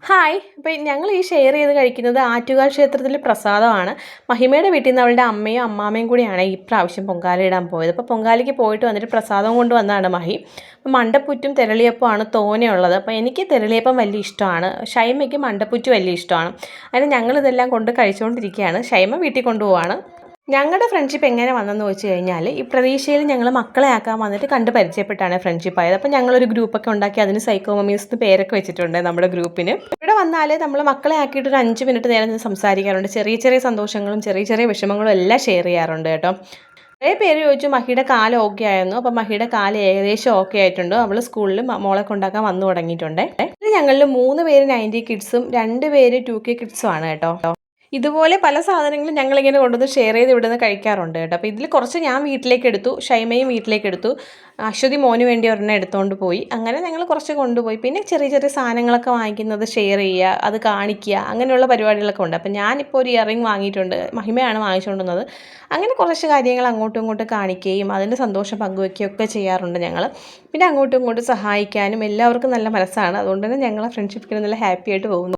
Hi. അപ്പോൾ ഞങ്ങൾ ഈ ഷെയർ ചെയ്ത് കഴിക്കുന്നത് ആറ്റുകാൽ ക്ഷേത്രത്തിലെ പ്രസാദമാണ്. മഹിമയുടെ വീട്ടിൽ നിന്ന് അവളുടെ അമ്മയും അമ്മാമ്മയും കൂടിയാണ് ഈ പ്രാവശ്യം പൊങ്കാല ഇടാൻ പോയത്. അപ്പോൾ പൊങ്കാലയ്ക്ക് പോയിട്ട് വന്നിട്ട് പ്രസാദം കൊണ്ട് വന്നതാണ് മഹി. അപ്പോൾ മണ്ടപ്പുറ്റും തെരളിയപ്പമാണ് തോനെയുള്ളത്. അപ്പോൾ എനിക്ക് തെരളിയപ്പം വലിയ ഇഷ്ടമാണ്, ഷൈമയ്ക്ക് മണ്ടപ്പുറ്റ് വലിയ ഇഷ്ടമാണ്. അങ്ങനെ ഞങ്ങളിതെല്ലാം കൊണ്ട് കഴിച്ചുകൊണ്ടിരിക്കുകയാണ്. ഷൈമ വീട്ടിൽ കൊണ്ടുപോവാണ്. ഞങ്ങളുടെ ഫ്രണ്ട്ഷിപ്പ് എങ്ങനെ വന്നെന്ന് വെച്ച് കഴിഞ്ഞാൽ, ഈ പ്രതീക്ഷയിൽ ഞങ്ങൾ മക്കളെ ആക്കാൻ വന്നിട്ട് കണ്ട് പരിചയപ്പെട്ടാണ് ഫ്രണ്ട്ഷിപ്പ് ആയത്. അപ്പോൾ ഞങ്ങളൊരു ഗ്രൂപ്പൊക്കെ ഉണ്ടാക്കി അതിന് സൈക്കോ മമ്മീസ് എന്ന് പേരൊക്കെ വെച്ചിട്ടുണ്ട് നമ്മുടെ ഗ്രൂപ്പിന്. ഇവിടെ വന്നാൽ നമ്മൾ മക്കളെ ആക്കിയിട്ട് ഒരു 5 മിനിറ്റ് നേരം നിന്ന് സംസാരിക്കാറുണ്ട്. ചെറിയ ചെറിയ സന്തോഷങ്ങളും ചെറിയ ചെറിയ വിഷമങ്ങളും എല്ലാം ഷെയർ ചെയ്യാറുണ്ട് കേട്ടോ. കുറേ പേര് ചോദിച്ചു മഹിയുടെ കാല് ഓക്കെ ആയിരുന്നു. അപ്പോൾ മഹിയുടെ കാല് ഏകദേശം ഓക്കെ ആയിട്ടുണ്ട്. അവൾ സ്കൂളിൽ മോളെ കൊണ്ടാക്കാൻ വന്നു തുടങ്ങിയിട്ടുണ്ട്. ഞങ്ങളിൽ 3 പേര് 90 കിഡ്സും 2 പേര് 2K കിഡ്സും ആണ് കേട്ടോ. ഇതുപോലെ പല സാധനങ്ങളും ഞങ്ങളിങ്ങനെ കൊണ്ടുവന്ന് ഷെയർ ചെയ്ത് ഇവിടുന്ന് കഴിക്കാറുണ്ട് കേട്ടോ. അപ്പോൾ ഇതിൽ കുറച്ച് ഞാൻ വീട്ടിലേക്ക് എടുത്തു, ഷൈമയും വീട്ടിലേക്ക് എടുത്തു, അശ്വതി മോന് വേണ്ടി ഒരെണ്ണം എടുത്തുകൊണ്ട് പോയി. അങ്ങനെ ഞങ്ങൾ കുറച്ച് കൊണ്ടുപോയി. പിന്നെ ചെറിയ ചെറിയ സാധനങ്ങളൊക്കെ വാങ്ങിക്കുന്നത് ഷെയർ ചെയ്യുക, അത് കാണിക്കുക, അങ്ങനെയുള്ള പരിപാടികളൊക്കെ ഉണ്ട്. അപ്പോൾ ഞാനിപ്പോൾ ഒരു ഇയറിംഗ് വാങ്ങിയിട്ടുണ്ട്, മഹിമയാണ് വാങ്ങിച്ചുകൊണ്ടുവന്നത്. അങ്ങനെ കുറച്ച് കാര്യങ്ങൾ അങ്ങോട്ടും ഇങ്ങോട്ടും കാണിക്കുകയും അതിൻ്റെ സന്തോഷം പങ്കുവയ്ക്കുകയും ഒക്കെ ചെയ്യാറുണ്ട് ഞങ്ങൾ. പിന്നെ അങ്ങോട്ടും ഇങ്ങോട്ടും സഹായിക്കാനും എല്ലാവർക്കും നല്ല മനസ്സാണ്. അതുകൊണ്ട് തന്നെ ഞങ്ങളെ ഫ്രണ്ട്ഷിപ്പിൽ നല്ല ഹാപ്പി ആയിട്ട് പോകുന്നു.